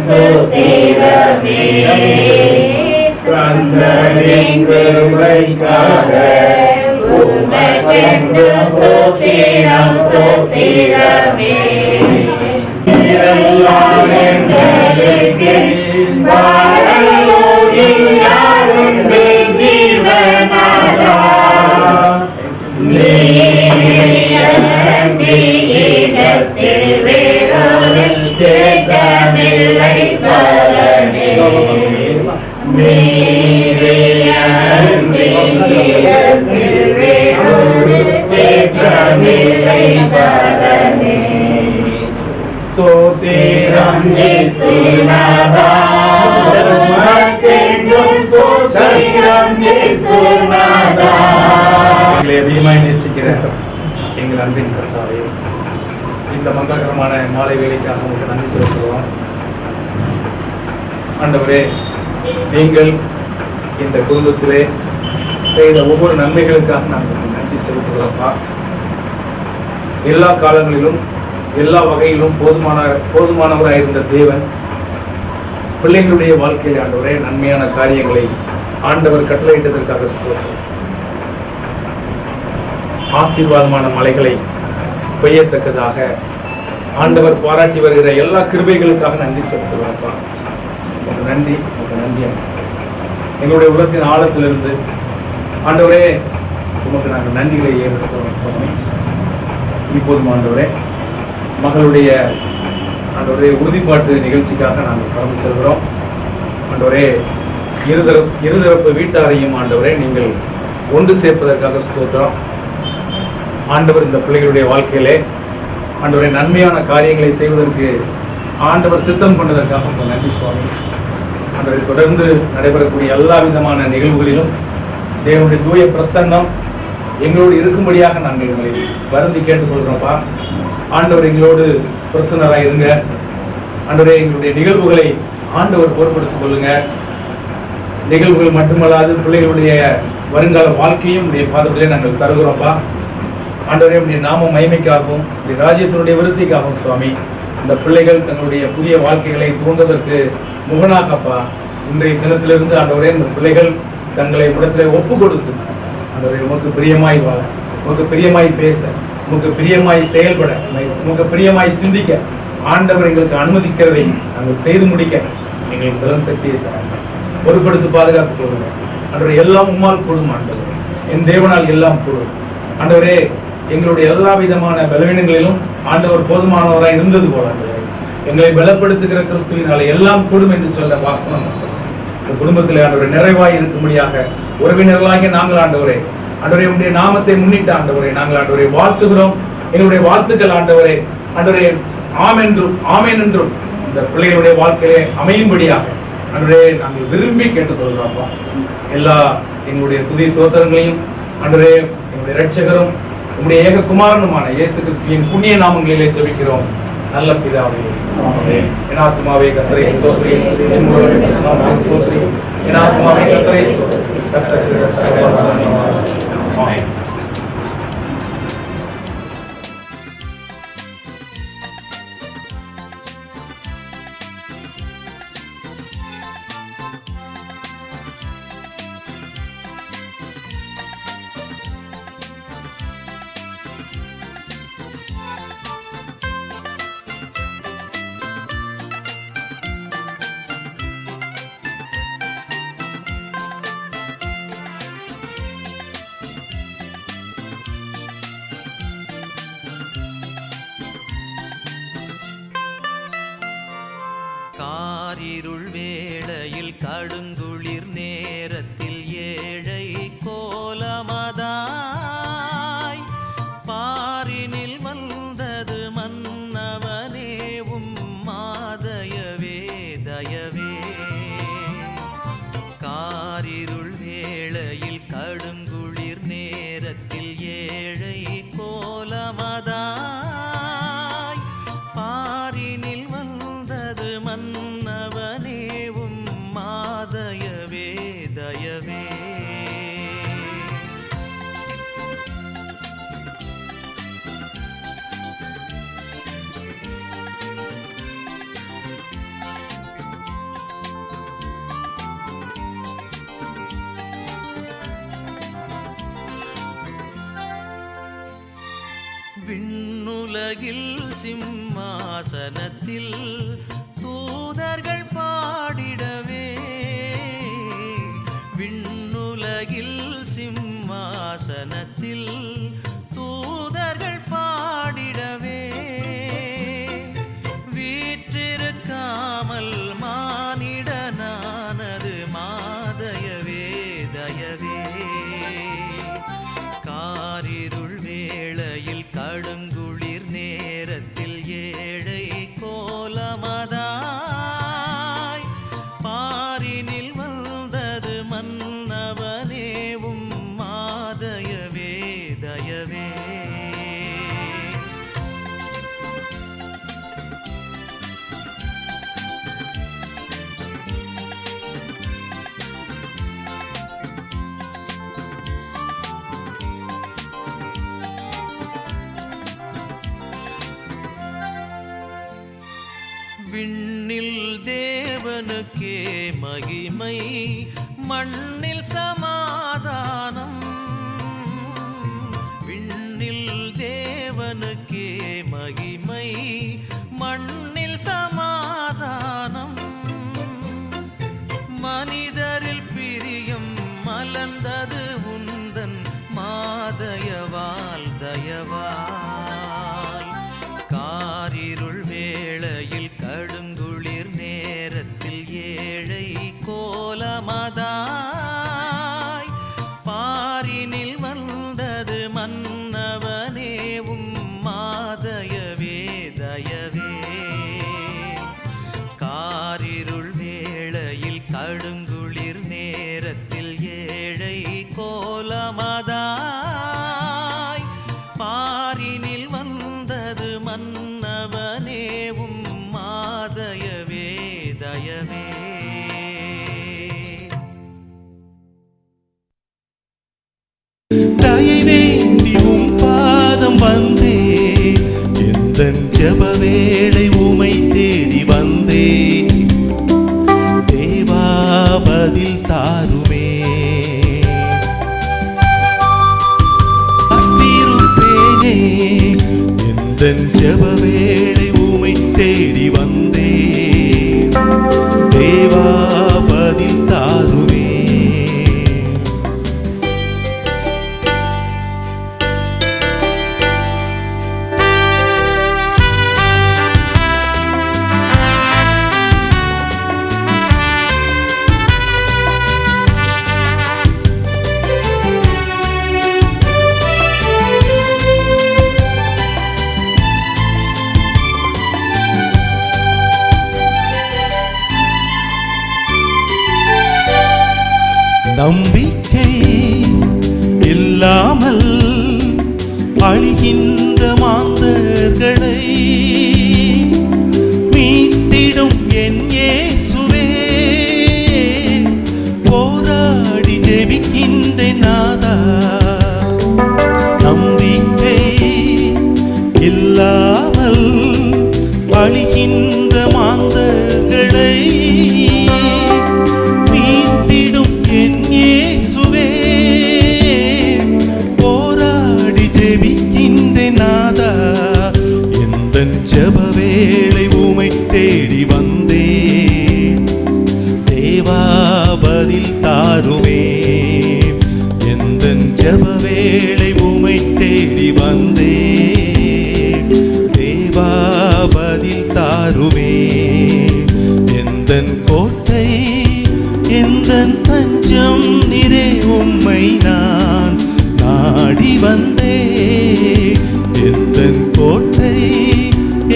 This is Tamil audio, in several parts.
சுத்திரமே கந்தரின் கிருபைக்காக உமக்கென்றும் சுத்திரம் சுத்திரமே எல்லாம் எங்களுக்கு பரலோகில் யாருண்டு ஜீவனாதா இடத்தில் வேறொரு தேசமில்லை பலனே இடத்தில் வேறொரு தேசமில்லை பலனே ஸ்தோத்திரம் இயேசுநாதா உமக்கென்றும் ஸ்தோத்திரம் இயேசுநாதா. எங்களை அதிகமாய் நேசிக்கிற எங்கள் அன்பின் கர்த்தாவே, இந்த மங்களகரமான மாலை வேலைக்காக உங்களுக்கு நன்றி செலுத்துகிறோம். ஆண்டவரே, நீங்கள் இந்த குடும்பத்திலே செய்த ஒவ்வொரு நன்மைகளுக்காக நாங்கள் நன்றி செலுத்துகிறோம்ப்பா. எல்லா காலங்களிலும் எல்லா வகையிலும் போதுமானவராக இருந்த தேவன் பிள்ளைங்களுடைய வாழ்க்கையில் ஆண்டவரே நன்மையான காரியங்களை ஆண்டவர் கட்டளையிட்டதற்காக ஆசீர்வாதமான மலைகளை பெய்யத்தக்கதாக ஆண்டவர் பாராட்டி வருகிற எல்லா கிருபைகளுக்காக நன்றி செலுத்துகிறோம்ப்பா. உங்களுக்கு நன்றி, உங்களுக்கு நன்றி. எங்களுடைய உலகத்தின் ஆழத்திலிருந்து ஆண்டவரே உமக்கு நாங்கள் நன்றிகளை ஏற்படுத்துகிறோம் சுவாமி. இப்போதும் ஆண்டவரே மகளுடைய ஆண்டவரே உறுதிப்பாட்டு நிகழ்ச்சிக்காக நாங்கள் கடந்து செல்கிறோம். ஆண்டவரே இருதரப்பு வீட்டாரையும் ஆண்டவரே நீங்கள் ஒன்று சேர்ப்பதற்காக ஸ்தோத்திரம். ஆண்டவர் இந்த பிள்ளைகளுடைய வாழ்க்கையிலே ஆண்டவரே நன்மையான காரியங்களை செய்வதற்கு ஆண்டவர் சித்தம் பண்ணதற்காக உங்களுக்கு நன்றி சுவாமி. ஆண்டவரை தொடர்ந்து நடைபெறக்கூடிய எல்லா விதமான நிகழ்வுகளிலும் தேவனுடைய தூய பிரசன்னம் எங்களோடு இருக்கும்படியாக நாங்கள் எங்களை வருந்தி கேட்டுக்கொள்கிறோம்ப்பா. ஆண்டவர் எங்களோடு பிரசன்னராக இருங்க. ஆண்டவரே எங்களுடைய நிகழ்வுகளை ஆண்டவர் பொறுப்படுத்திக் கொள்ளுங்க. நிகழ்வுகள் மட்டுமல்லாது பிள்ளைகளுடைய வருங்கால வாழ்க்கையும் உடைய பாதத்திலே நாங்கள் தருகிறோம்ப்பா. ஆண்டவரே உடைய நாம மகிமைக்காகவும் உடைய ராஜ்யத்தினுடைய விருத்திக்காகவும் சுவாமி இந்த பிள்ளைகள் தங்களுடைய புதிய வாழ்க்கைகளை துவங்குவதற்கு முகனாகப்பா இன்றைய தினத்திலிருந்து ஆண்டவரே இந்த பிள்ளைகள் தங்களை இடத்திலே ஒப்பு கொடுத்து ஆண்டவரே உமக்கு பிரியமாய் வாழ, உமக்கு பிரியமாய் பேச, உமக்கு பிரியமாய் செயல்பட, உமக்கு பிரியமாய் சிந்திக்க ஆண்டவர் எங்களுக்கு அனுமதிக்கிறதை நாங்கள் செய்து முடிக்க எங்களுக்கு பலம் சக்தியை தராங்க. பொறுப்படுத்தி பாதுகாத்துக் கொள்ளுங்க ஆண்டவரே. எல்லாம் உம்மால் கூடும் ஆண்டவர், என் தேவனால் எல்லாம் கூடும் ஆண்டவரே. எங்களுடைய எல்லா விதமான பலவீனங்களிலும் ஆண்டவர் போதுமானவராக இருந்தது போல ஆண்டவரே எங்களை பலப்படுத்துகிற கிறிஸ்துவினால எல்லாம் கூடும் என்று சொல்ல வாசனம் இந்த குடும்பத்தில் ஆண்டவரை நிறைவாய் இருக்கும்படியாக உறவினர்களாகிய நாங்கள் ஆண்டவரே உடைய நாமத்தை முன்னிட்டு ஆண்டவரே நாங்கள் ஆண்டவரை வாழ்த்துகிறோம். எங்களுடைய வாழ்த்துக்கள் ஆண்டவரே ஆமென் என்றும் இந்த பிள்ளைகளுடைய வாழ்க்கையிலே அமையும்படியாக ஆண்டவரே நாங்கள் விரும்பி கேட்டுக்கொள்கிறோம்ப்பா. எல்லா எங்களுடைய துதி தோத்திரங்களையும் ஆண்டவரே எங்களுடைய இரட்சகரும் உங்களுடைய ஏக குமாரனுமான இயேசு கிறிஸ்துவின் புண்ணிய நாமங்களிலே ஜெபிக்கிறோம் நல்ல பிதாவே. என் ஆத்துமாவே கர்த்தரை ஸ்தோத்திரி, என் முழு நாமத்தை ஸ்தோத்திரி. என் ஆத்துமாவே கர்த்தரை ஸ்தோத்திரி. கர்த்தர் ஆமென். காரிருள் வேளையில் கடுங்குளிர் நேரத்தில் ஏழை கோலமதாய் பாரினில் வந்தது மன்னவனேவும் மாதயவே தயவே. காரிருள் வேளையில் கடுங்குளிர் நேரத்தில் ஏழை கோலமதாய் பாரினில் வந்தது மன்னவனேவும் மாதயவே விண்ணுலகில் சிம்மாசனத்தில் தூதர்கள் பாடிடவே, விண்ணுலகில் சிம்மாசனத்தில் தூதர்கள் பாடிடவே, வீற்றிருக்காமல் மானிடனானது மாதயவே தயவே. காரிருள் வேளையில் கடுங்குளிர் நேரத்தில் ஏழை கோலமதாய் பாரினில் வந்தது மன்னவனேவும் மாதயவே தயவே. விண்ணில் தேவனுக்கே மகிமை, மண்ணில் சமாதானம். விண்ணில் தேவனுக்கே மகிமை, மண்ணில் சமாதானம். மனிதரில் பிரியம் மலர்ந்தது உந்தன் மாதயவால் தயவால். காரிருள் வேளையில் கடுங்குளிர் நேரத்தில் ஏழை கோலமதாய் பாரினில் வந்தது மன்னவனேவும் மாதயவே தயவே. காரிருள் வேளையில் கடுங்குளிர் நேரத்தில் ஏழை கோலமதாய் பாரினில் வந்தது மன்னவனேவும் மாதயவே தயவே. தயவேண்டி உம் பாதம் வந்தே, எந்தன் ஜெப வேளை உமை தேடி வந்தே. தேவா பதில் தாருமே, காத்திருப்பேனே. எந்தன் ஜெப வேளை உமை தேடி வந்தே. தேவா பதில் தாருமே. நம்பிக்கை இல்லாமல் அழிகின்ற மாந்தர்களை மீட்டிடும் என் இயேசுவே. போராடி ஜெபிக்கின்ற நாதா, நம்பிக்கை இல்லாமல் அழிகின்ற மாந்தர்களை மீட்டிடும் என் இயேசுவே. போராடி ஜெபிக்கின்ற நாதா, எந்தன் ஜெப வேளை உமை தேடி வந்தே. தேவா பதில் தாருமே, எந்தன் ஜெப வேளை உமை தேடி வந்தே. தேவா பதில் தாருமே. எந்தன் கோட்டை எந்தன் தஞ்சம் நிறை உம்மை நான் நாடி வந்தே. எந்தன் கோட்டை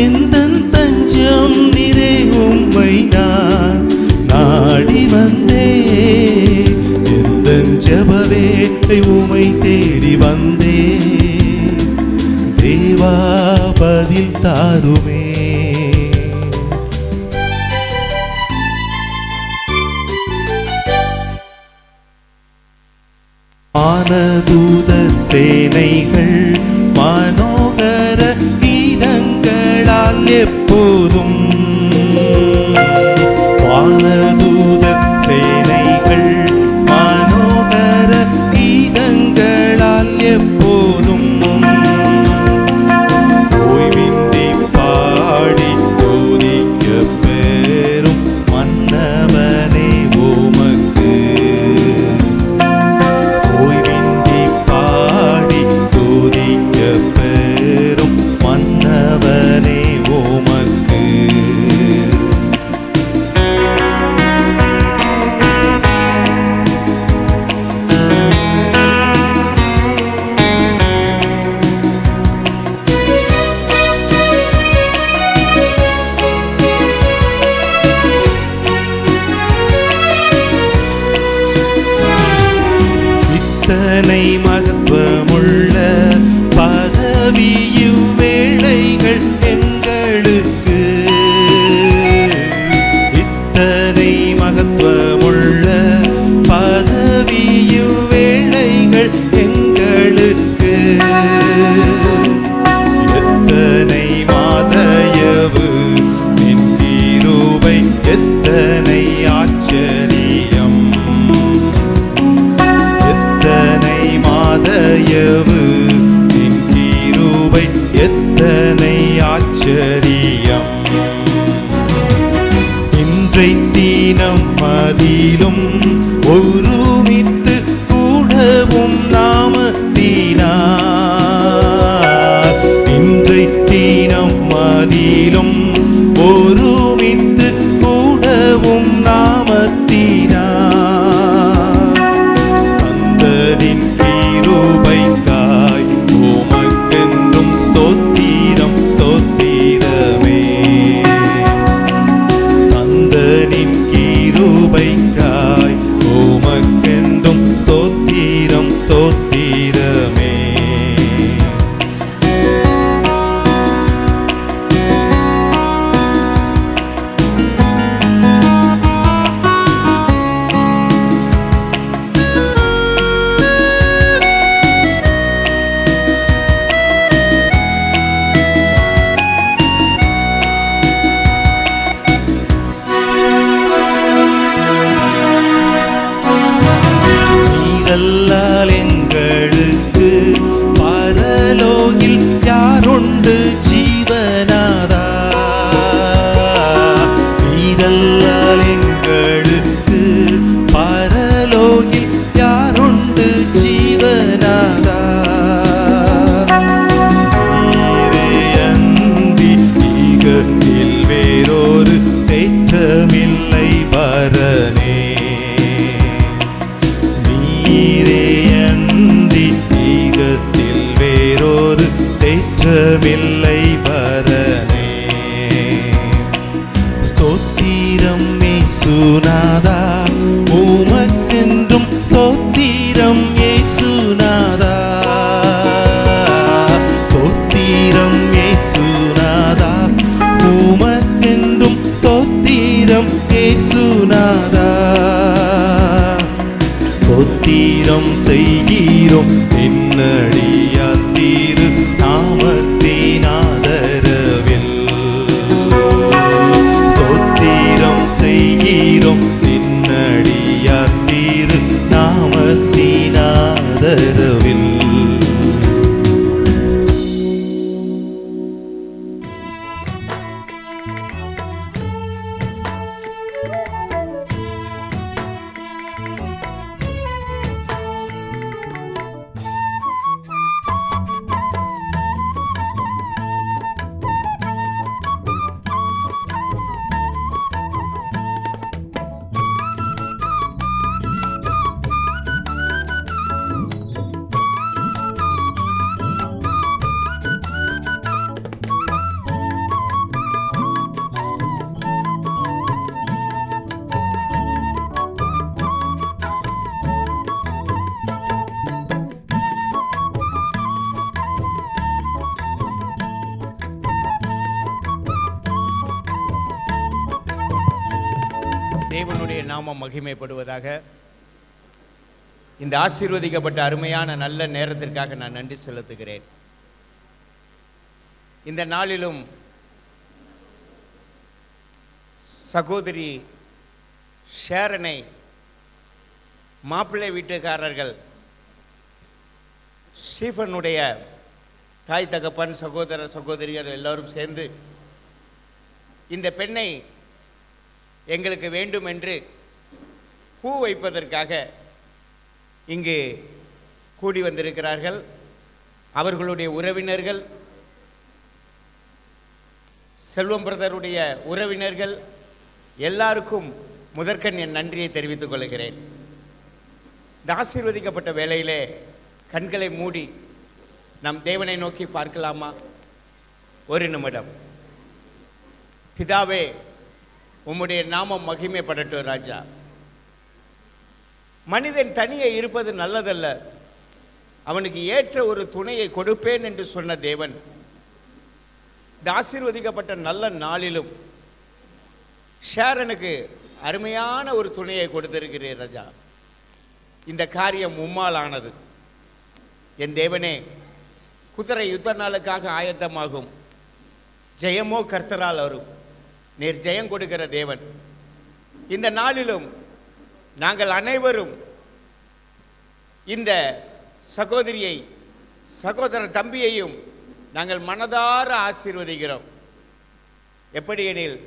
எந்தன் தஞ்சம் நிறை உம்மை நான் நாடி வந்தே. எந்தன் ஜெப வேளை உம்மை தேடி வந்தே. தேவா பதில் தாருமே. வானதூதர் சேனைகள் மனோகர கீதங்களால் எப்போதும், வானதூதர் சேனைகள் மனோகர கீதங்களால் எப்போதும் இன்றை தீனம் மதிலும் ஒருமித்து கூடவும் நாமத்தினார். இன்றை தீனம் மதிலும் ஒருமித்து கூடவும் நாமத்தினார். தந்தனின் கிருபைக்காய் உமக்கென்றும் ஸ்தோத்திரம் ஸ்தோத்திரமே. தந்தனின் கிருபைக்காய் உமக்கென்றும் ஸ்தோத்திரம் ஸ்தோத்திரமே. நீரல்லால் எங்களுக்கு பரலோகில் யாருண்டு ஜீவனாதா. நீரல்லால் எங்களுக்கு பரலோகில் யாருண்டு ஜீவனாதா. நீரே அன்றி ஈகத்தில் வேறொரு தேற்றமில்லை பரனே. நீரே அன்றி ஈகத்தில் வேறொரு தேற்றமில்லை பரனே. ஸ்தோத்திரம் இயேசுநாதா உமக்கென்றும் ஸ்தோத்திரம் இயேசுநாதா. ஸ்தோத்திரம் இயேசுநாதா உமக்கென்றும் ஸ்தோத்திரம் இயேசுநாதா. ஸ்தோத்திரம் செய்கிறோம் என்னடியார் திரு நாமத்தின் ஆதரவில். ஸ்தோத்திரம் செய்கிறோம் என்னடியார் திரு நாமத்தின் ஆதரவில். தேவனுடைய நாமம் மகிமைப்படுவதாக. இந்த ஆசீர்வதிக்கப்பட்ட அருமையான நல்ல நேரத்திற்காக நான் நன்றி செலுத்துகிறேன். இந்த நாளிலும் சகோதரி ஷேரனை மாப்பிள்ளை வீட்டுக்காரர்கள் ஸ்டீஃபனுடைய தாய் தகப்பன் சகோதர சகோதரிகள் எல்லோரும் சேர்ந்து இந்த பெண்ணை எங்களுக்கு வேண்டும் என்று பூ வைப்பதற்காக இங்கு கூடி வந்திருக்கிறார்கள். அவர்களுடைய உறவினர்கள், செல்வம் பிரதருடைய உறவினர்கள் எல்லாருக்கும் முதற்கண் என் நன்றியை தெரிவித்துக் கொள்கிறேன். இந்த ஆசீர்வதிக்கப்பட்ட வேளையிலே கண்களை மூடி நம் தேவனை நோக்கி பார்க்கலாமா? ஒரு நிமிடம். பிதாவே, உம்முடைய நாமம் மகிமைப்படட்டும் ராஜா. மனிதன் தனியே இருப்பது நல்லதல்ல, அவனுக்கு ஏற்ற ஒரு துணையை கொடுப்பேன் என்று சொன்ன தேவன் இந்த ஆசீர்வதிக்கப்பட்ட நல்ல நாளிலும் ஷேரனுக்கு அருமையான ஒரு துணையை கொடுத்திருக்கிறேன் ராஜா. இந்த காரியம் உம்மால் ஆனது. என் தேவனே, குதிரை யுத்த நாளுக்காக ஆயத்தமாகும், ஜெயமோ கர்த்தரால் வரும். நீர் ஜெயம் கொடுக்கிற தேவன். இந்த நாளிலும் நாங்கள் அனைவரும் இந்த சகோதரியை, சகோதர தம்பியையும் நாங்கள் மனதார ஆசீர்வதிக்கிறோம். எப்படி எனில்,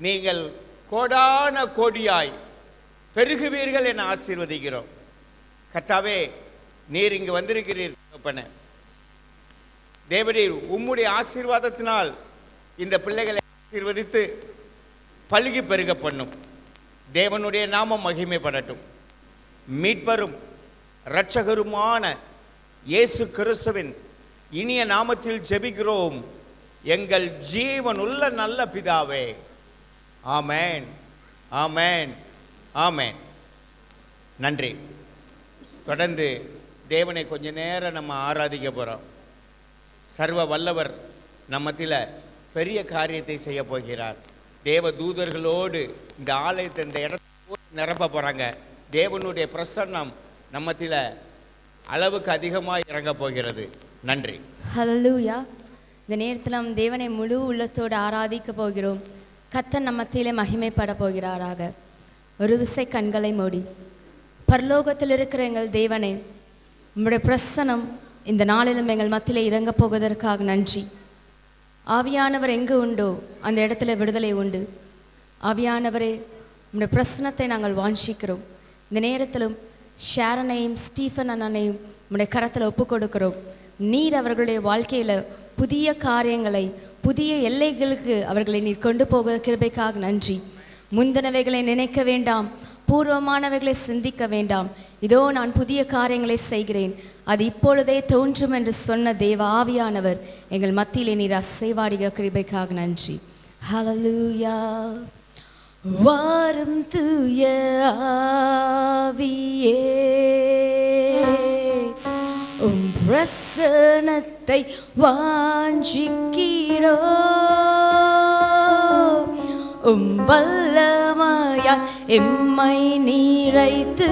நீங்கள் கோடான கோடியாய் பெருகுவீர்கள் என ஆசீர்வதிக்கிறோம். கர்த்தாவே, நீர் இங்கு வந்திருக்கிறீர். தேவரீர் உம்முடைய ஆசீர்வாதத்தினால் இந்த பிள்ளைகளை ஆசீர்வதித்து பல்கி பெருக பண்ணும். தேவனுடைய நாமம் மகிமைப்படட்டும். மீட்பரும் இரட்சகருமான இயேசு கிறிஸ்துவின் இனிய நாமத்தில் ஜெபிக்கிறோம் எங்கள் ஜீவனுள்ள நல்ல பிதாவே. ஆமென், ஆமென், ஆமென். நன்றி. தொடர்ந்து தேவனை கொஞ்ச நேரம் நம்ம ஆராதிக்க போகிறோம். சர்வ வல்லவர் நம்மத்தில் பெரிய காரியத்தை செய்ய போகிறார். தேவ தூதர்களோடு இந்த ஆலயத்தை இந்த இடத்தை நிரப்ப போகிறாங்க. தேவனுடைய பிரசன்னம் நம்மத்தில் அளவுக்கு அதிகமாக இறங்க போகிறது. நன்றி. ஹல்லேலூயா. இந்த நேரத்தில் நாம் தேவனை முழு உள்ளத்தோடு ஆராதிக்க போகிறோம். கர்த்தர் நம்ம மத்தியிலே மகிமைப்பட போகிறாராக. ஒரு விசை கண்களை மூடி. பரலோகத்தில் இருக்கிற எங்கள் தேவனே, உம்முடைய பிரசன்னம் இந்த நாளிலும் எங்கள் மத்தியிலே இறங்க போவதற்காக நன்றி. ஆவியானவர் எங்கு உண்டோ அந்த இடத்துல விடுதலை உண்டு. ஆவியானவரே, உம்முடைய பிரசன்னத்தை நாங்கள் வாஞ்சிக்கிறோம். இந்த நேரத்திலும் ஷாரனையும் ஸ்டீஃபன் அண்ணனையும் உம்முடைய கரத்தில் ஒப்பு கொடுக்கிறோம். நீர் அவர்களுடைய வாழ்க்கையில் புதிய காரியங்களை, புதிய எல்லைகளுக்கு அவர்களை நீர் கொண்டு போக கிருபைக்காக நன்றி. முந்தினவைகளை நினைக்க வேண்டாம், பூர்வமானவைகளை சிந்திக்க வேண்டாம். இதோ நான் புதிய காரியங்களை செய்கிறேன், அது இப்பொழுதே தோன்றும் என்று சொன்ன தேவ ஆவியானவர் எங்கள் மத்தியிலே நீர் அசைவாடுகிற கிருபைக்காக நன்றி. ஹல்லேலூயா. வாரும் தூய ஆவியே, உம் பிரசன்னத்தை வாஞ்சிக்கிறோம். உம் வல்லமையால் எம்மை நீரைத்து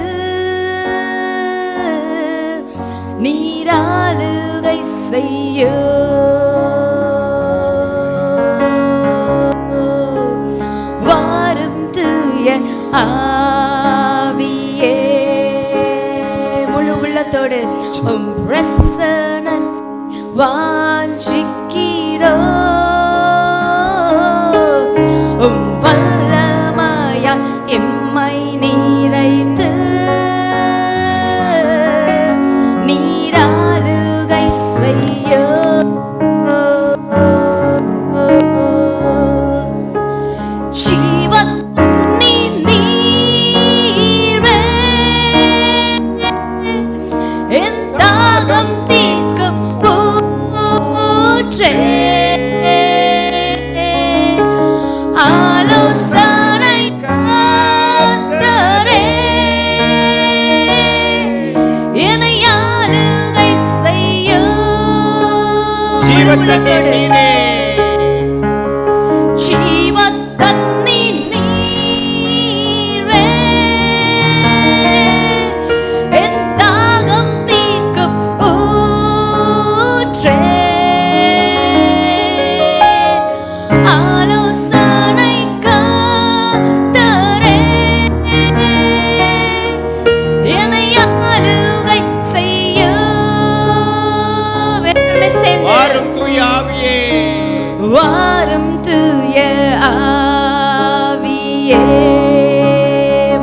நீராளுகை செய்யும். வாரும் தூய ஆவியே, முழு உள்ளத்தோடு உம் பிரசன்னம் வாஞ்சிக்கிறோம். உம் வல்லமையால் எம்மை நீரைத்து நீராளுகை செய்யும். ஜீவநீர் நீரே, என் தாகம் தீர்க்கும் ஊற்றே. ஆலோசனை கர்த்தரே, என்னை ஆளுகை செய்யும். ஜீவத்தண்ணீர் நீரே, ஜீவத்தண்ணீர் நீரே, என் தாகம் தீர்க்கும் ஊற்றே. ஆலோசனை கர்த்தரே, என்னை ஆளுகை செய்யும். வாரும் தூய ஆவியே, வாரும் தூய ஆவியே,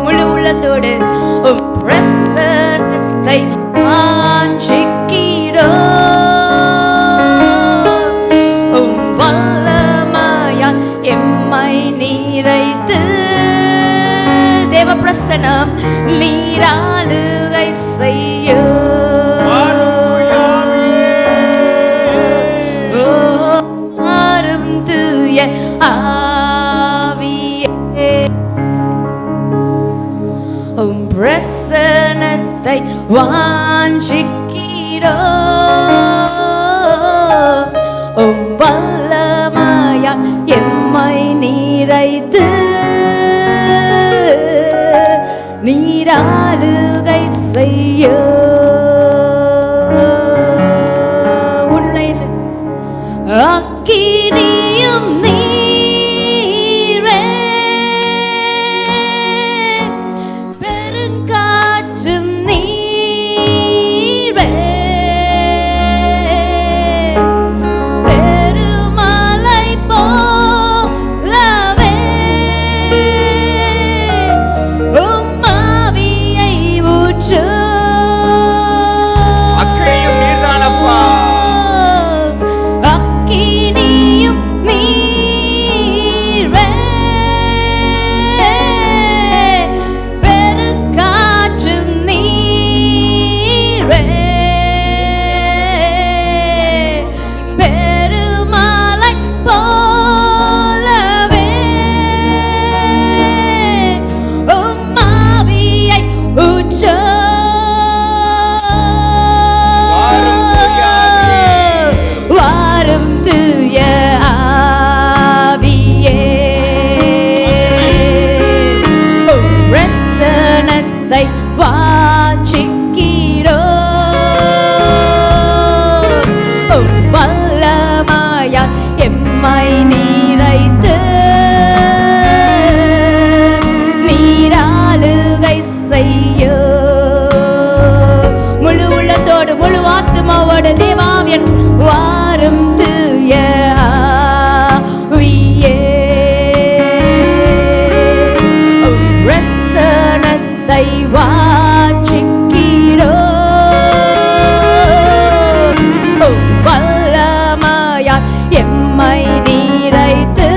முழு உள்ளத்தோடு உம் பிரசன்னத்தை வாஞ்சிக்கிறோம். உம் வல்லமையால் எம்மை நீரைத்து தேவ பிரசன்னம் நீராளுகை செய்யும். வாரும் தூய ஆவியே, வாரும் தூய ஆவியே, உம் பிரசன்னத்தை வாஞ்சிக்கிறோம். உம் வல்லமையால் எம்மை நீரைத்து நீராளுகை செய்யும். உன்னை அக்கினியும் நீரே, பெருங்காற்றும் நீரே, பெருமழை போலவே ரட்சணத்தை வாஞ்சிக்கிறோ. வல்லமையால் எம்மை நீரைத்து நீராளுகை செய்யோ. முழு உள்ளத்தோடு முழு ஆத்துமாவோடு தேவாவியன் வாரும் தூய ஆவியே. ரட்சணத்தை வாஞ்சிக்கிறோ. வல்லமையால் எம்மை நீரைத்து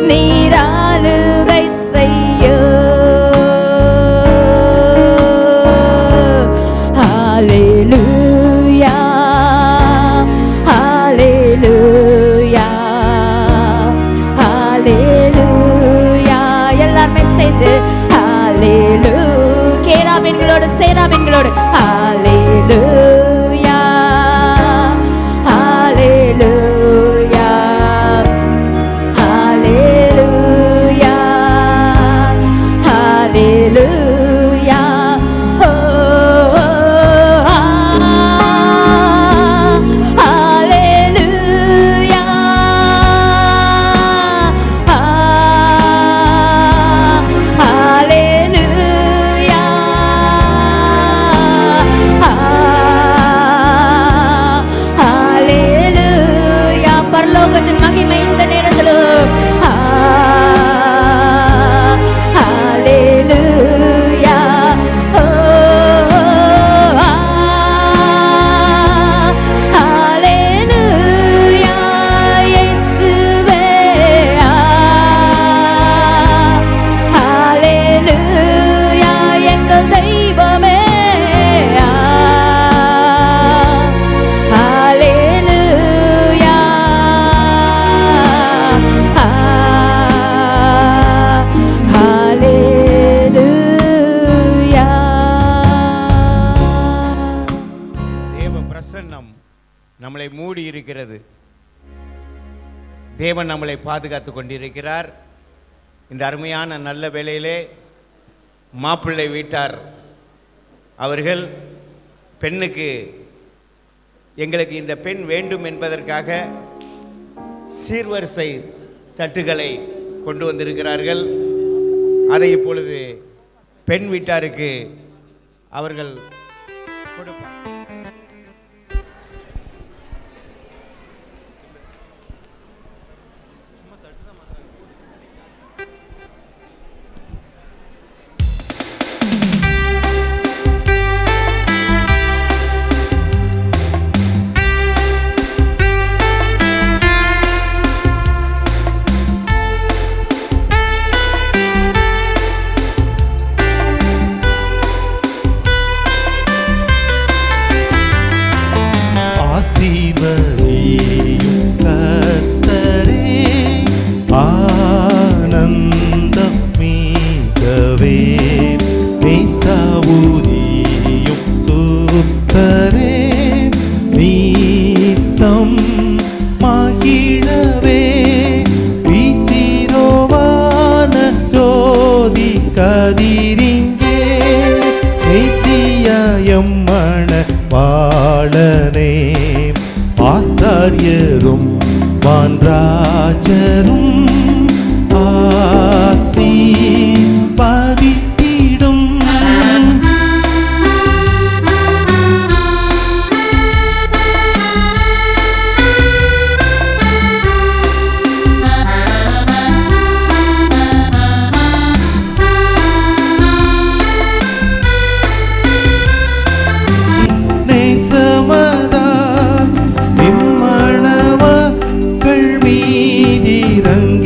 நீராளுகை செய்யோ. ஹல்லேலூயா ஹல்லேலூயா ஹல்லேலூயா. எல்லாருமே சேர்ந்து ஹல்லேலூயா. கேராபீன்களோடு சேராபீன்களோடு ஹல்லேலூயா ஹல்லேலூயா ஹல்லேலூயா ஹல்லேலூயா. ஓ ஹல்லேலூயா ஹல்லேலூயா ஹல்லேலூயா. பரலோகத்தின் மகிமை இந்த நேரத்திலும் ஹல்லேலூயா. ஓ ஹல்லேலூயா. இயேசுவே ஹல்லேலூயா. எங்கள் தெய்வமே ஹல்லேலூயா ஹல்லேலூயா. தேவ பிரசன்னம் நம்மளை மூடி இருக்கிறது. தேவன் நம்மளை பாதுகாத்து கொண்டிருக்கிறார். இந்த அருமையான நல்ல வேளையிலே மாப்பிள்ளை வீட்டார் அவர்கள் பெண்ணுக்கு எங்களுக்கு இந்த பெண் வேண்டும் என்பதற்காக சீர்வரிசை தட்டுகளை கொண்டு வந்திருக்கிறார்கள். அதை இப்பொழுது பெண் வீட்டாருக்கு அவர்கள் கொடுப்பார். ஆசீர்வதியும் கர்த்தரே, ஆனந்தம் மிகவே பேசாவுதியும் சுத்தரே, நீத்தம் மகிழவே வீசிரோவான ஜோதி கதிரிங்கே தேசியம்மண வாழனே. ஆசாரியரும் வான்ராஜரும் ஆசீர்வதித்திடும் நேசமதா இம்மணவர்கள் மீதிரங்க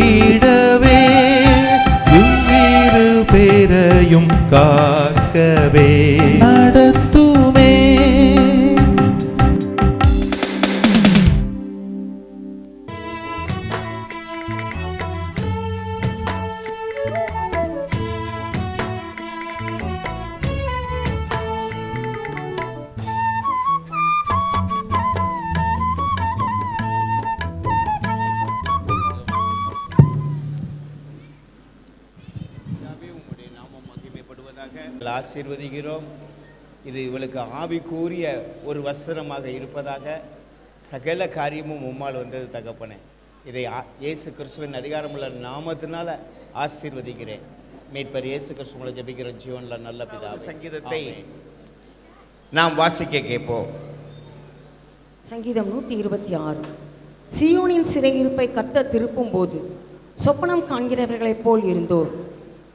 ஆசீர்வதிக்கிறோம். இது இவளுக்கு ஆவிக்குரிய ஒரு வஸ்திரமாக இருப்பதாக சகல காரியமும் உம்மால் வந்தது தகப்பனே. இதை இயேசு கிறிஸ்துவின் அதிகாரமுள்ள நாமத்தினால ஆசீர்வதிக்கிறேன். மீட்பர் இயேசு கிறிஸ்துவை ஜெபிக்கிற ஜீவன்ல நல்ல பிதா. சங்கீதத்தை நாம் வாசிக்க கேட்போம். சங்கீதம் 126. சீயோனின் சிறையிருப்பை கர்த்தர் திருப்பும் போது சொப்பனம் காண்கிறவர்களைப் போல் இருந்தோர்.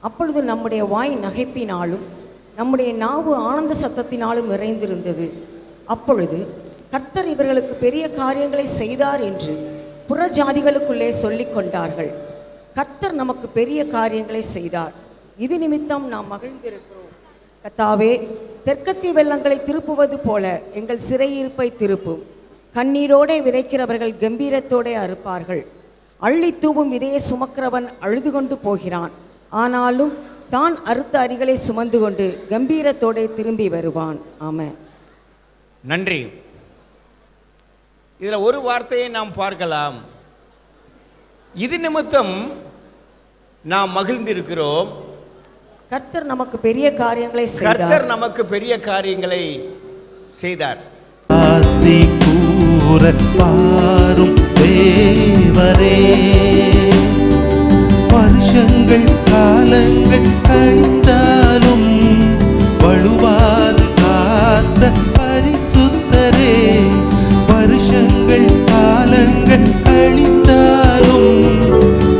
அப்பொழுது நம்முடைய வாய் நகைப்பினாலும் நம்முடைய நாவு ஆனந்த சத்தத்தினாலும் நிறைந்திருந்தது. அப்பொழுது கர்த்தர் இவர்களுக்கு பெரிய காரியங்களை செய்தார் என்று புற ஜாதிகளுக்குள்ளே சொல்லிக் கொண்டார்கள். கர்த்தர் நமக்கு பெரிய காரியங்களை செய்தார், இது நிமித்தம் நாம் மகிழ்ந்திருக்கிறோம். கர்த்தாவே, தெற்கத்தி வெள்ளங்களை திருப்புவது போல எங்கள் சிறையிருப்பை திருப்பும். கண்ணீரோடே விதைக்கிறவர்கள் கம்பீரத்தோடே அறுப்பார்கள். அள்ளி தூவும் விதையை சுமக்கிறவன் அழுது கொண்டு போகிறான், ஆனாலும் தான் அறுத்த அரிகளை சுமந்து கொண்டு கம்பீரத்தோடே திரும்பி வருவான். ஆமென். நன்றி. இதில் ஒரு வார்த்தையை நாம் பார்க்கலாம். இது நிமித்தம் நாம் மகிழ்ந்திருக்கிறோம். கர்த்தர் நமக்கு பெரிய காரியங்களை செய்தார். கர்த்தர் நமக்கு பெரிய காரியங்களை செய்தார். ஆசி கூற பாரும் தேவரே, வருஷங்கள் காலங்கள் கழிந்தாலும் வழுவாது காத்த பரிசுத்தரே, வருஷங்கள் காலங்கள் கழிந்தாலும்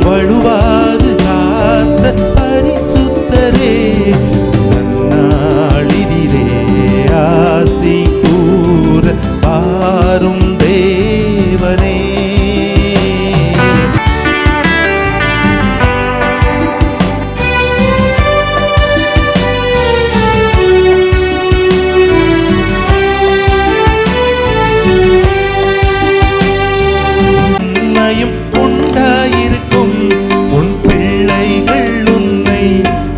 வழுவாது காத்த பரிசுத்தரே, நன்னாளிதிலே ஆசி கூற பாரும் தேவனே. உண்மையும் உண்டாயிருக்கும் உன் பிள்ளைகள் உன்னை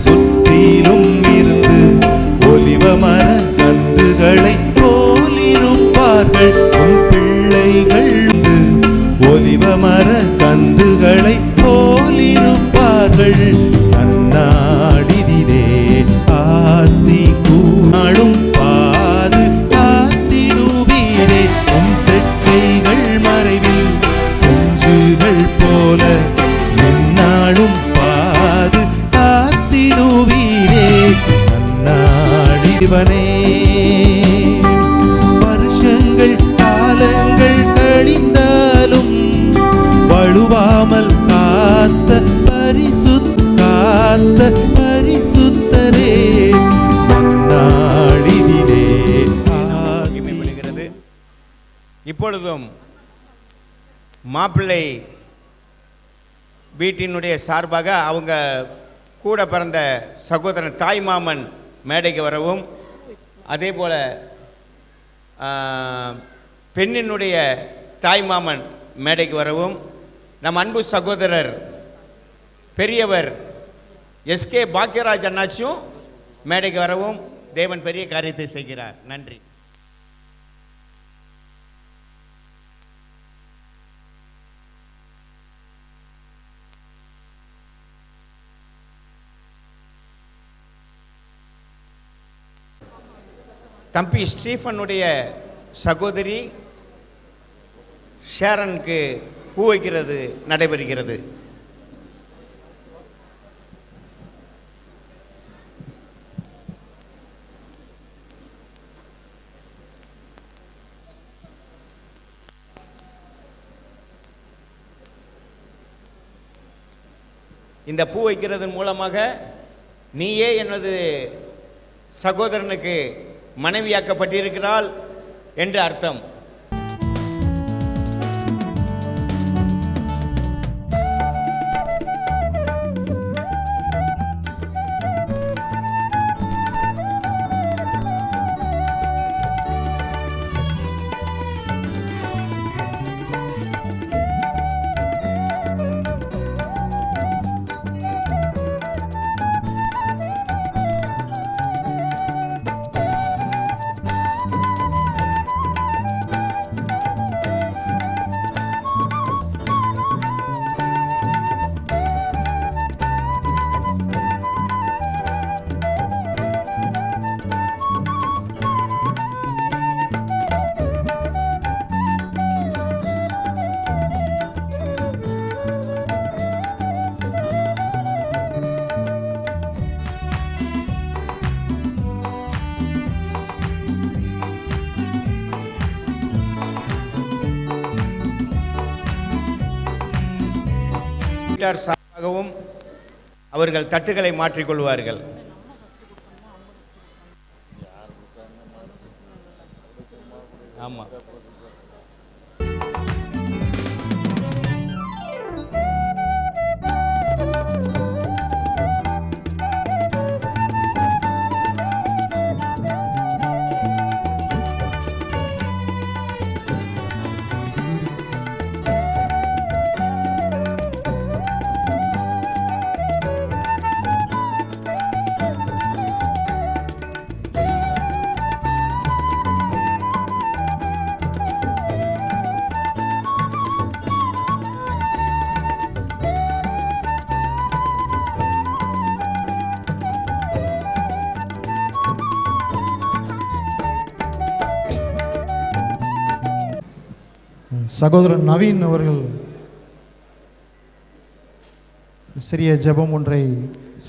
சுற்றிலும் இருந்து ஒலிவமர கன்றுகளை போலிருப்பார்கள். உன் பிள்ளைகள் ஒலிவமர கன்றுகளை போலிருப்பார்கள். அந்நாடிதிலே ஆசி கூடும் பாது காத்திடுவீரே, உன் செட்டைகள் மறைவில் குஞ்சுகள் போல எந்நாளும் பாது காத்திடுவீரே. அந்நாடிவனே, வருஷங்கள் காலங்கள் கழிந்தாலும் வழுவாமல் காத்த பரிசுத்தரே, நாளிதிலே மகிமைப்படுகிறது. இப்பொழுதும் மாப்பிள்ளை வீட்டினுடைய சார்பாக அவங்க கூட பிறந்த சகோதரன் தாய் மாமன் மேடைக்கு வரவும், அதே போல் பெண்ணினுடைய தாய் மாமன் மேடைக்கு வரவும், நம் அன்பு சகோதரர் பெரியவர் எஸ்கே பாக்கியராஜ் அண்ணாச்சியும் மேடைக்கு வரவும் தேவன் பெரிய காரியத்தை செய்கிறார். நன்றி. தம்பி ஸ்டீஃபனுடைய சகோதரி ஷேரனுக்கு பூ வைக்கிறது நடைபெறுகிறது. இந்த பூ வைக்கிறதன் மூலமாக நீயே எனது சகோதரனுக்கு மனைவியாக்கப்பட்டிருக்கிறாள் என்று அர்த்தம். வீட்டார் சார்பாகவும் அவர்கள் தட்டுகளை மாற்றிக்கொள்வார்கள். ஆமாம். சகோதரன் நவீன் அவர்கள் சிறிய ஜெபம் ஒன்றை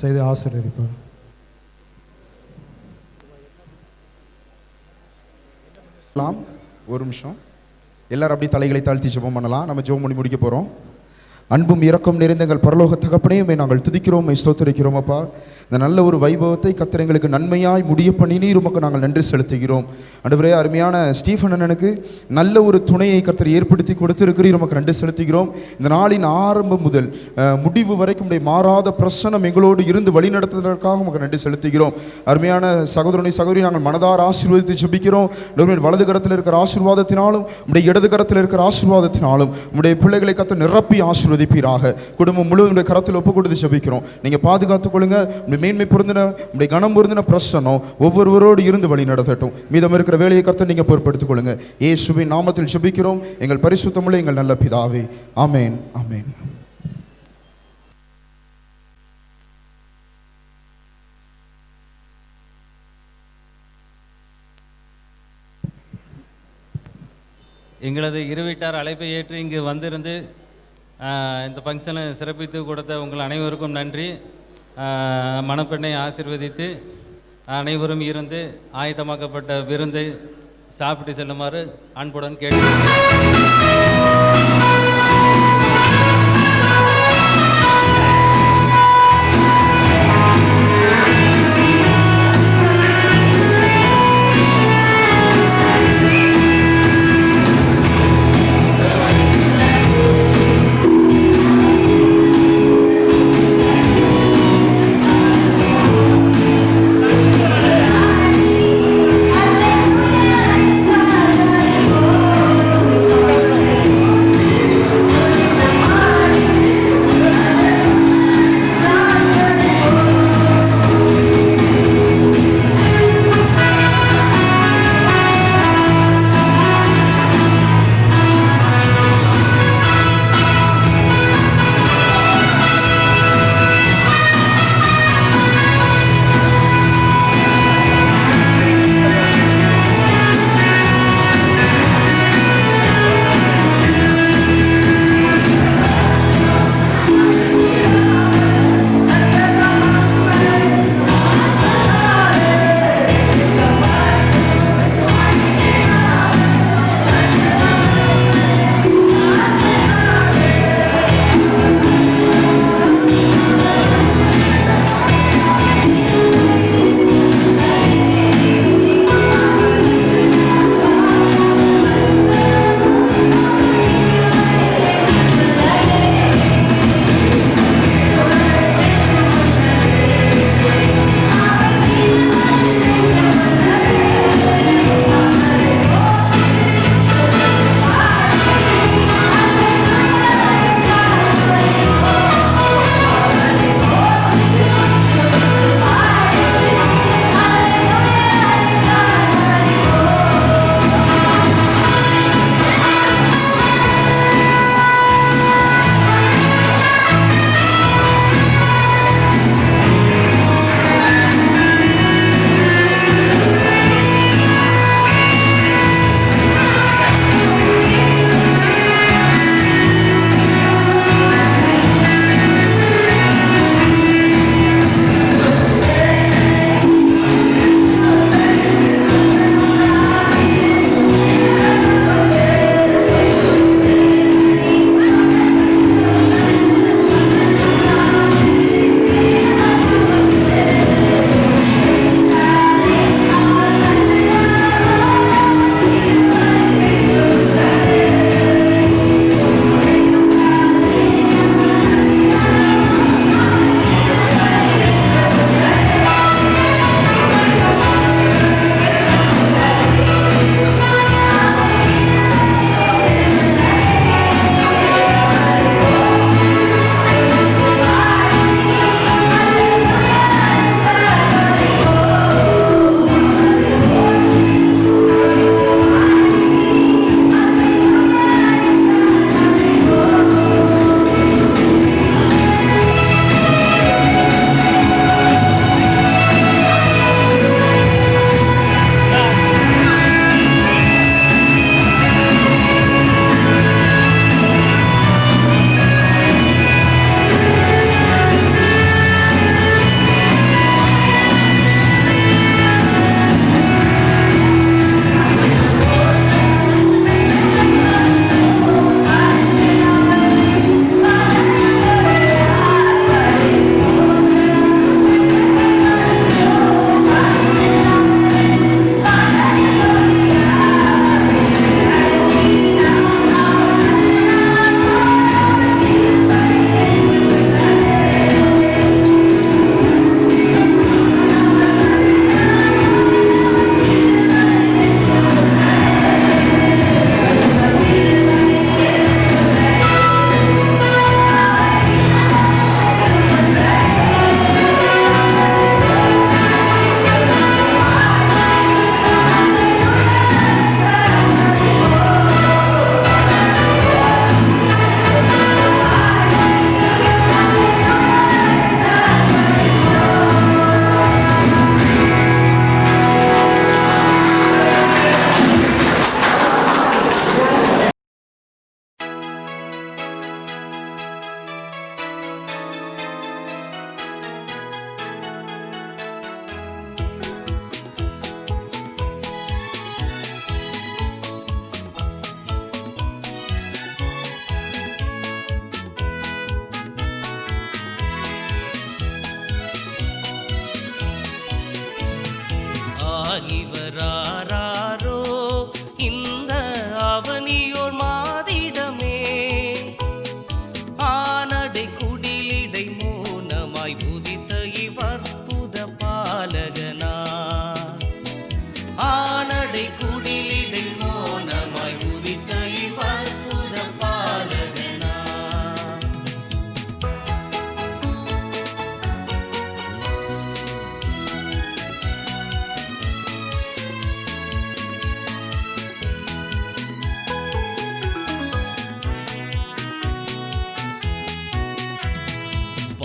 செய்து ஆசீர்வதிப்பார். ஒரு நிமிஷம் எல்லாரும் அப்படியே தலைகளை தாழ்த்தி ஜெபம் பண்ணலாம். நம்ம ஜெபம் பண்ணி முடிக்க போகிறோம். அன்பும் இரக்கம் நிறைந்த எங்கள் பரலோக தகப்பனையுமே நாங்கள் துதிக்கிறோம், ஸ்தோத்திரிக்கிறோம். அப்பா, இந்த நல்ல ஒரு வைபவத்தை கர்த்தர் எங்களுக்கு நன்மையாய் முடிய பண்ணினீர், உமக்கு நாங்கள் நன்றி செலுத்துகிறோம். ஆண்டவரே, அருமையான ஸ்டீஃபன் அண்ணனுக்கு நல்ல ஒரு துணையை கர்த்தர் ஏற்படுத்தி கொடுத்திருக்கிறீர், உமக்கு நன்றி செலுத்துகிறோம். இந்த நாளின் ஆரம்பம் முதல் முடிவு வரைக்கும் உடைய மாறாத பிரசன்னம் எங்களோடு இருந்து வழி நடத்துவதற்காக உமக்கு நன்றி செலுத்துகிறோம். அருமையான சகோதரனை சகோதரி நாங்கள் மனதார ஆசீர்வாதத்தை ஜெபிக்கிறோம். வலது கரத்தில் இருக்கிற ஆசீர்வாதத்தினாலும் உடைய இடது கரத்தில் இருக்கிற ஆசீர்வாதத்தினாலும் உடைய பிள்ளைகளை கர்த்தர் நிரப்பி ஆசீர்வதிப்பீராக. குடும்பம் முழுவதும் கரத்தில் ஒப்பு கொடுத்து ஜெபிக்கிறோம். நீங்க பாதுகாத்துக் கொள்ளுங்க. மேன்மை பொருந்தின உடைய கனம் பொருந்தின பிரசன்னம் ஒவ்வொருவரோடு இருந்து வழி நடத்தட்டும். மீதம் இருக்கிற வேலையை கர்த்தர் நீங்க பொறுப்படுத்திக் கொள்ளுங்க. இயேசுவின் நாமத்தில் ஜெபிக்கிறோம் எங்கள் பரிசுத்தமுள்ள எங்கள் நல்ல பிதாவே, ஆமென், ஆமென். எங்களது இருவீட்டார் அழைப்பை ஏற்று இங்கு வந்திருந்து இந்த ஃபங்க்ஷனை சிறப்பித்து கொடுத்த உங்கள் அனைவருக்கும் நன்றி. மணப்பெண்ணை ஆசீர்வதித்து அனைவரும் இருந்து ஆயத்தமாக்கப்பட்ட விருந்தை சாப்பிட்டு செல்லுமாறு அன்புடன் கேட்டு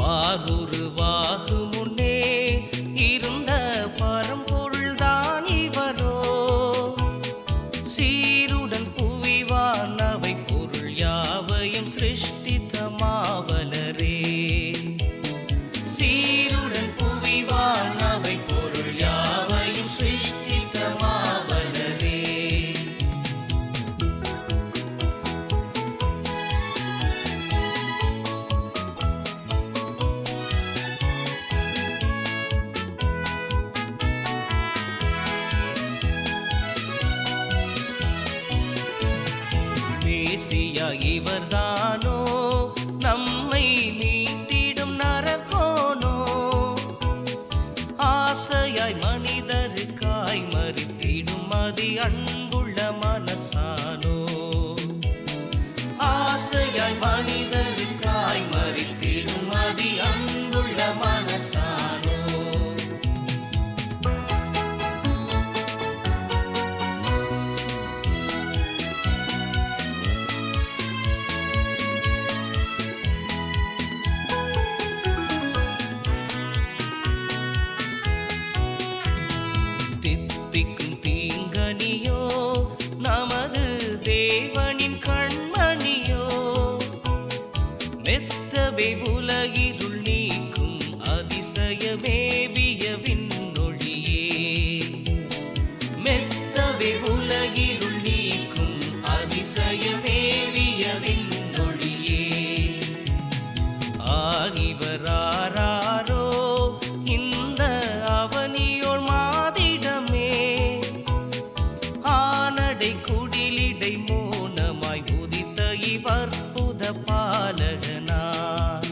வாகுருவாகு முன்னே இருந்த பரம்பொருள்தான் இவரோ. சீருடன் புவிவான் அவை பொருள் யாவையும் சிருஷ்டித்த மாவலரே. சீருடன் புவிவான் அவை பொருள் யாவையும் சிருஷ்டித்த மாவலரே. மேசியா இவர்தானோ நம்மை மீட்டிடும் நரகோனோ. ஆசையாய் மனிதருக்காய் மறித்திடும் அதி அன்புள்ள மனசானோ. ஆசையாய் மனிதருக்காய் மறித்திடும் அதி அன்புள்ள மனசானோ. தித்திக்கும் தீங்கனியோ நமது தேவனின் கண்மணியோ. மெத்தவை உலகிருள் நீக்கும் அதிசயமேவிய விண்ணொளியே. மெத்தவை உலகிருள் நீக்கும் அதிசயமேவிய விண்ணொளியே. ஆகிவராரோ இந்த அவனியோர் மாதிடமே. ஆனடை குடிலிடை மோனமாய் உதித்த இவற்புத பாலகனார்.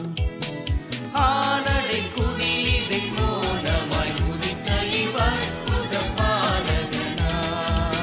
ஆனடை குடிலிடை மோனமாய் உதித்த இவற்புத பாலகனார்.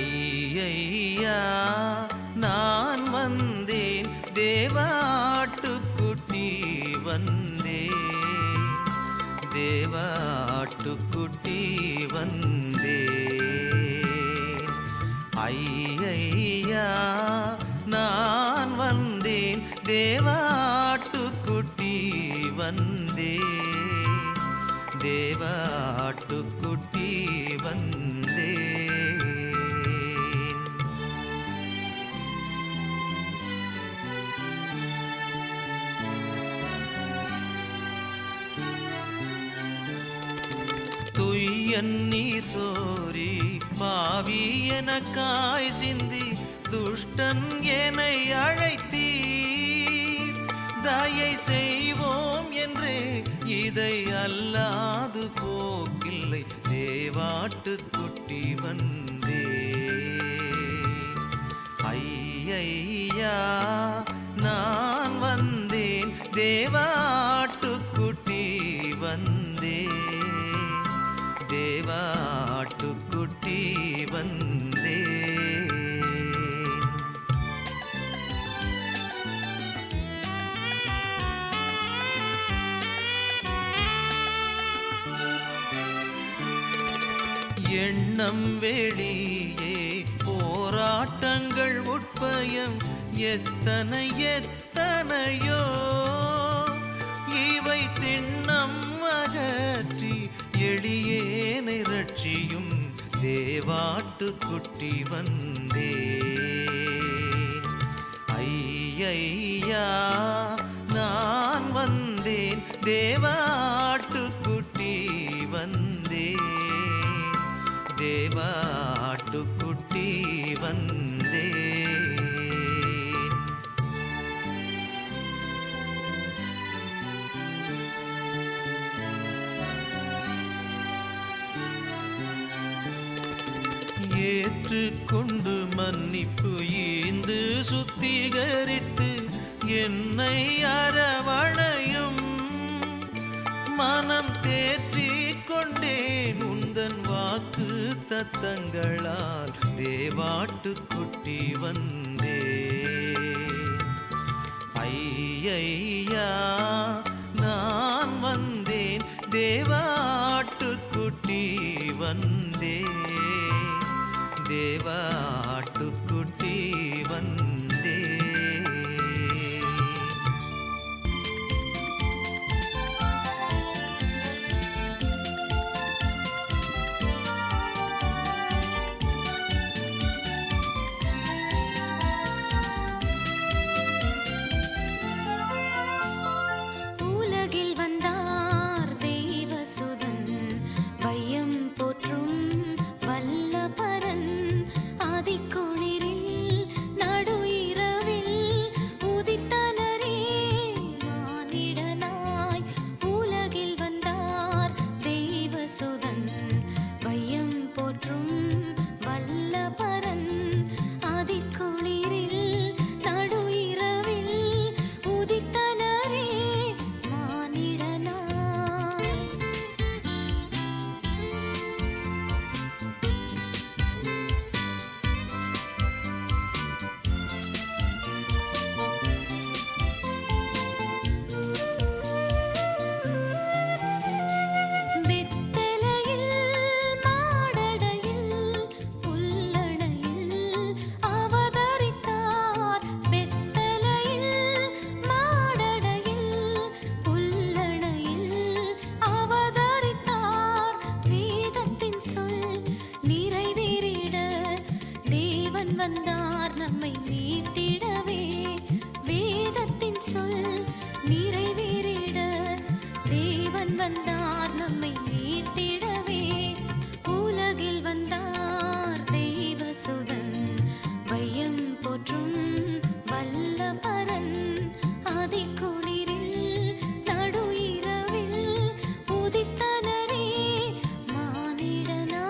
ஐயா நான் வந்தேன் தேவாட்டுக்குட்டி வந்தேன், தேவாட்டுக்குட்டி வந்தேன். ஐயா நான் வந்தேன் தேவாட்டுக்குட்டி வந்தேன், தேவாட்டுக்குட்டி வந்தேன். துய்யன் நீர் சோரி பாவி எனக்காய் சிந்தி துஷ்டன் என்னை அழைத்தீர். தயை செய்வோம் என்றே இதை அல்லாது போக்கில்லை தேவாட்டுக்குட்டி வந்தே. ஐயா நான் வந்தேன் தேவாட்டுக்குட்டி வந்தேன், தேவாட்டுக்குட்டி வந்தேன். எண்ணம் வெளியே போராட்டங்கள் உட்பயம் எத்தனை எத்தனையோ, இவை திண்ணம் அகற்றி எளியேனை ரட்சியும் தேவாட்டுக்குட்டி வந்தேன். ஐயா நான் வந்தேன் தேவாட்டுக்குட்டி வந்தேன், தேவாட்டுக்குட்டி வந்தேன். ஏற்றுக்கொண்டு மன்னிப்பு ஈந்து சுத்திகரித்து என்னை அரவணையும், மனம் தேற்றிக் கொண்டேன் உந்தன் வாக்கு தத்தங்களால் தேவாட்டுக்குட்டி வந்தே. ஐயா நான் வந்தேன் தேவாட்டுக்குட்டி வந்தே, தேவாட்டுக்குட்டி வந்தே. உலகில் வந்தார் தெய்வசுதன், வையம் போற்றும் வல்லபரன், ஆதிக்குளிரில் நடு இரவில் உதித்தனரே மானிடனாய். உலகில் வந்தார் தெய்வசுதன், வையம் போற்றும் வல்லபரன், ஆதிக்குளிரில் நடு இரவில் உதித்தனரே மானிடனாய். வெத்தலையில் மாடடையில் புல்லணையில் அவதரித்தார், வெத்தலையில் மாடடையில் புல்லணையில் அவதரித்தார். வேதத்தின் சொல் நிறைவேறிட தேவன் வந்தார் நம்மை மீட்டிடவே, வேதத்தின் சொல் நிறைவேறிட தேவன் வந்தார் நம்மை மீட்டிடவே. உலகில் வந்தார் தெய்வசுதன், வையம் போற்றும் வல்லபரன், ஆதிக்குளிரில் நடு இரவில் உதித்தனரே மானிடனாய்.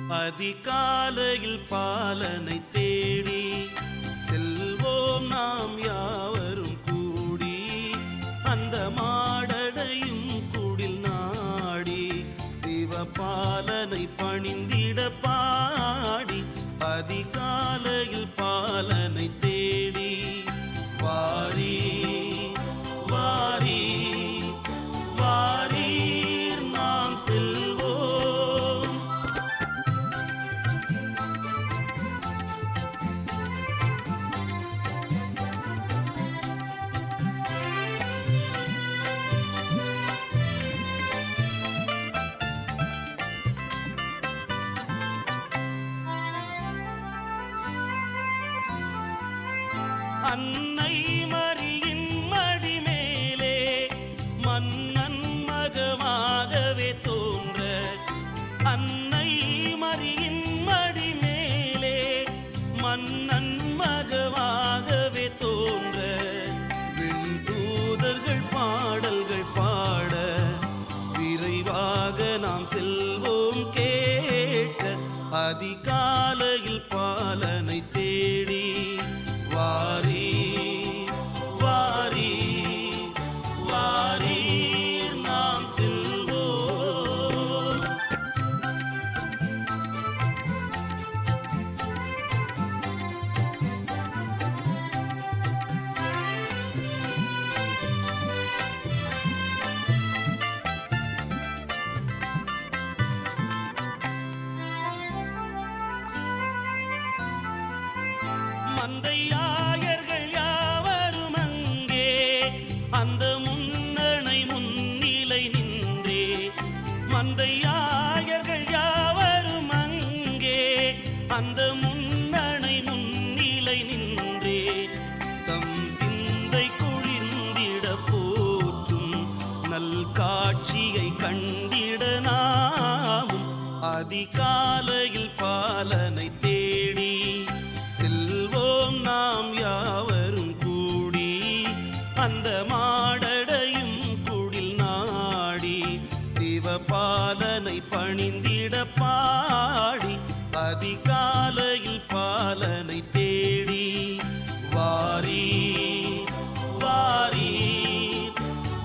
அதிகாலையில் பாலனை தேடி செல்வோம் நாம் யாவரும் கூடி, அந்த மாடடையும் குடில் நாடி சிவபாலனை பணிந்திட பாடி, அதிகாலையில் பாலனை தேடி வாரி வாரி வாரீர் நாம் செல்வோம். அன்னை மரியின் மடிமேலே மன்னன் மகமாகவே தோன்ற, அன்னை மரியின் மடிமேலே மன்னன் மகமாகவே தோன்ற, விண்தூதர்கள் பாடல்கள் பாட விரைவாக நாம் செல்வோம் கேட்க, அதிகாலையில் பாலனை தேடி வாரி வாரி வாரீர் நாம் செல்வோம். மந்தையாயர்கள் யாவரும் அங்கே அந்த முன்னணை முன்னிலை நின்றே, மந்தையாயர்கள் யாவரும் அங்கே அந்த முன்னணை முன்னிலை நின்றே, தம் சிந்தை குளிர்ந்திட போற்றும் நல் காட்சியை கண்டிட நாமும் அதிகாலையில் பாலனை தேடி செல்வோம் நாம் யாவரும் கூடி, அந்த மாடடையும் குடில் நாடி சிவபாலனை பணிந்திட பாடி, அதிகாலையில் பாலனை தேடி வாரி வாரி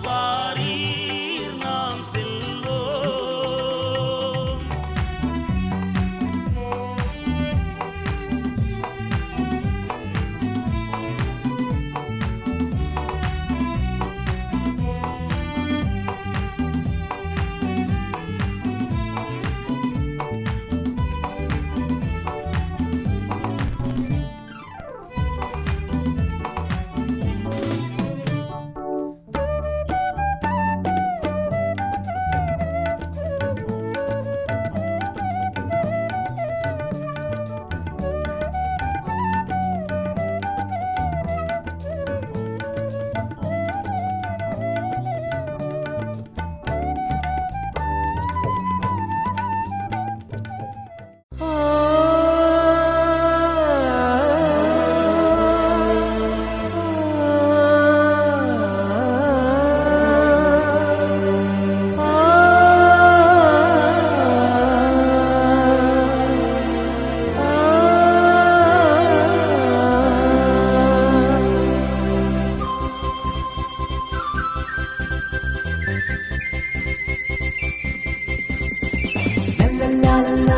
வாரீர் நாம் செல்வோம். la la la